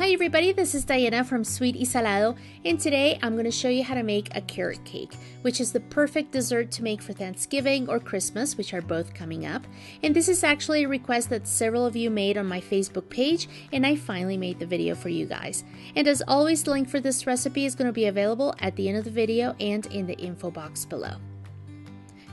Hi everybody, this is Diana from Sweet y Salado, and today I'm going to show you how to make a carrot cake, which is the perfect dessert to make for Thanksgiving or Christmas, which are both coming up. And this is actually a request that several of you made on my Facebook page, and I finally made the video for you guys. And as always, the link for this recipe is going to be available at the end of the video and in the info box below.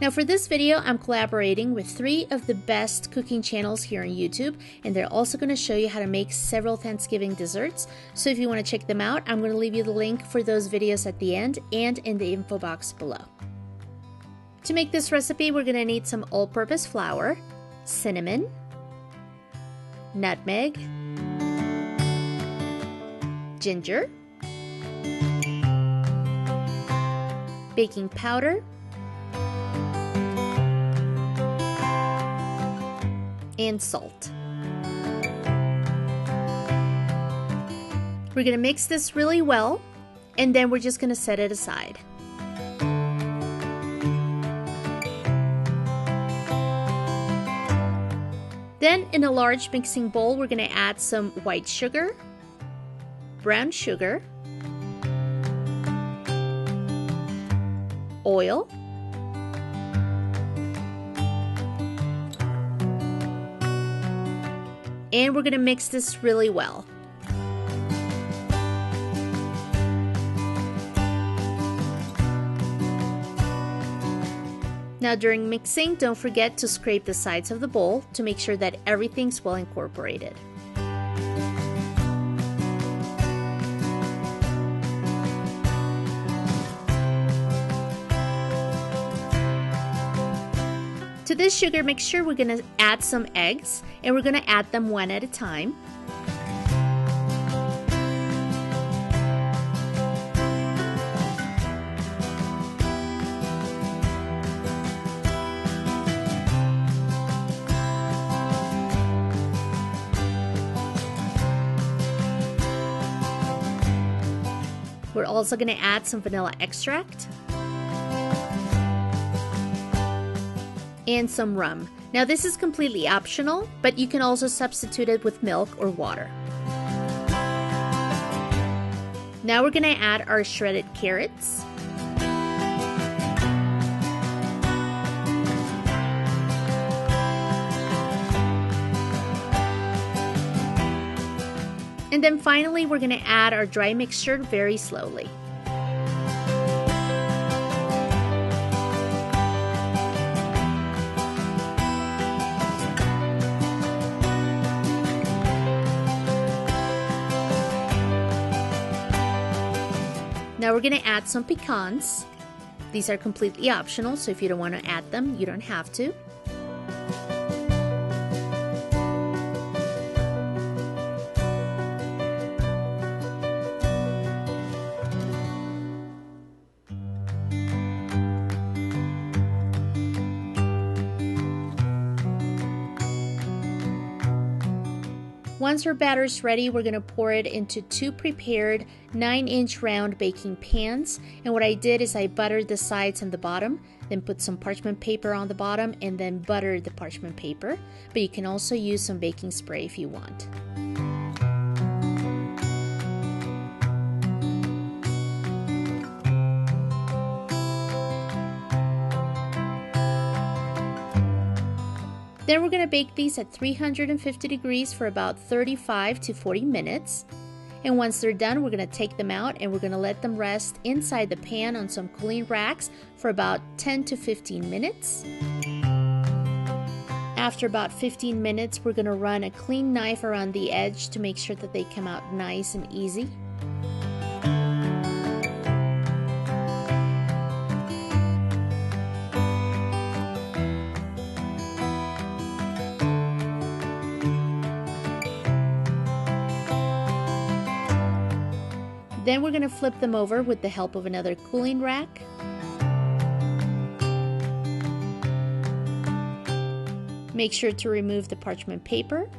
Now for this video, I'm collaborating with 3 of the best cooking channels here on YouTube, and they're also going to show you how to make several Thanksgiving desserts. So if you want to check them out, I'm going to leave you the link for those videos at the end and in the info box below. To make this recipe, we're going to need some all-purpose flour, cinnamon, nutmeg, ginger, baking powder, and salt. We're going to mix this really well, and then we're just going to set it aside. Then in a large mixing bowl, we're going to add some white sugar, brown sugar, oil, and we're going to mix this really well. Now during mixing, don't forget to scrape the sides of the bowl to make sure that everything's well incorporated. To this sugar mixture, we're going to add some eggs, and we're going to add them one at a time. We're also going to add some vanilla extract and some rum. Now this is completely optional, but you can also substitute it with milk or water. Now we're going to add our shredded carrots. And then finally we're going to add our dry mixture very slowly. Now we're going to add some pecans. These are completely optional, so if you don't want to add them, you don't have to. Once our batter is ready, we're going to pour it into 2 prepared 9-inch round baking pans. And what I did is I buttered the sides and the bottom, then put some parchment paper on the bottom, and then buttered the parchment paper. But you can also use some baking spray if you want. Then we're going to bake these at 350 degrees for about 35 to 40 minutes. And once they're done, we're going to take them out and we're going to let them rest inside the pan on some cooling racks for about 10 to 15 minutes. After about 15 minutes, we're going to run a clean knife around the edge to make sure that they come out nice and easy. Then we're going to flip them over with the help of another cooling rack. Make sure to remove the parchment paper.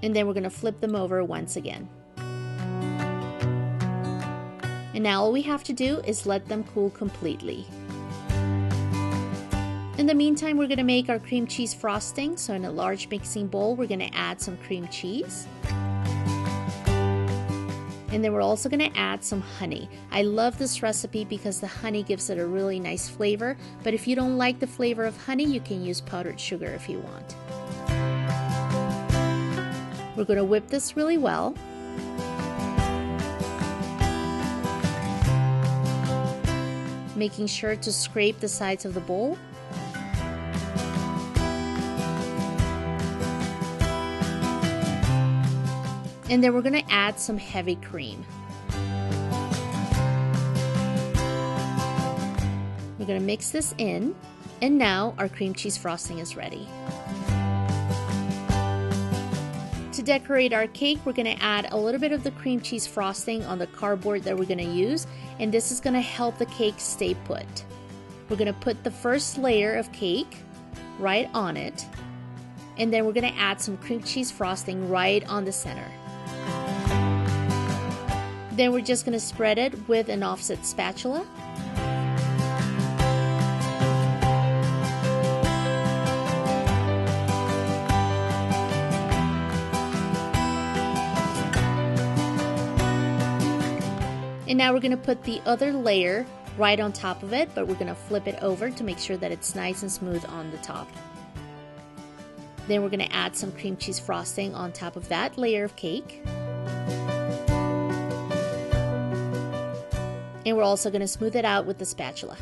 And then we're going to flip them over once again. And now all we have to do is let them cool completely. In the meantime, we're going to make our cream cheese frosting. So in a large mixing bowl, we're going to add some cream cheese. And then we're also going to add some honey. I love this recipe because the honey gives it a really nice flavor, but if you don't like the flavor of honey, you can use powdered sugar if you want. We're going to whip this really well. Making sure to scrape the sides of the bowl. And then we're going to add some heavy cream. We're going to mix this in, and now our cream cheese frosting is ready. To decorate our cake, we're going to add a little bit of the cream cheese frosting on the cardboard that we're going to use, and this is going to help the cake stay put. We're going to put the first layer of cake right on it, and then we're going to add some cream cheese frosting right on the center. Then we're just going to spread it with an offset spatula. And now we're going to put the other layer right on top of it, but we're going to flip it over to make sure that it's nice and smooth on the top. Then we're going to add some cream cheese frosting on top of that layer of cake. And we're also going to smooth it out with the spatula.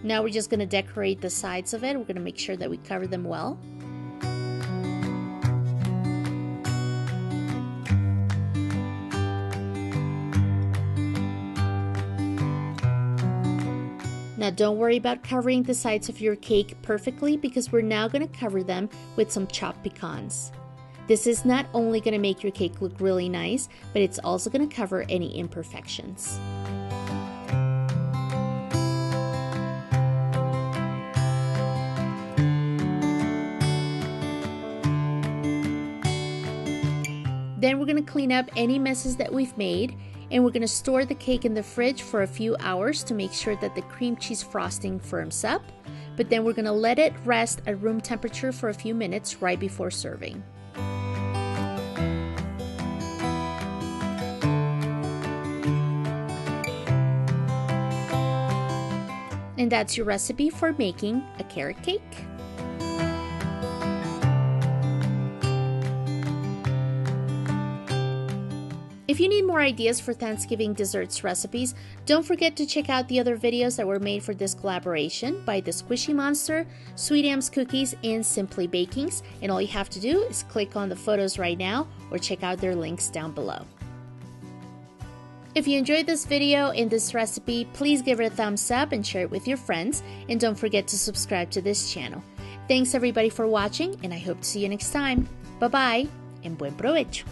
Now we're just going to decorate the sides of it. We're going to make sure that we cover them well. Now don't worry about covering the sides of your cake perfectly because we're now going to cover them with some chopped pecans. This is not only going to make your cake look really nice, but it's also going to cover any imperfections. Then we're going to clean up any messes that we've made, and we're going to store the cake in the fridge for a few hours to make sure that the cream cheese frosting firms up, but then we're going to let it rest at room temperature for a few minutes right before serving. And that's your recipe for making a carrot cake. If you need more ideas for Thanksgiving desserts recipes, don't forget to check out the other videos that were made for this collaboration by The Squishy Monster, Sweet Am's Cookies, and Simply Bakings. And all you have to do is click on the photos right now or check out their links down below. If you enjoyed this video and this recipe, please give it a thumbs up and share it with your friends. And don't forget to subscribe to this channel. Thanks everybody for watching, and I hope to see you next time. Bye bye, and buen provecho.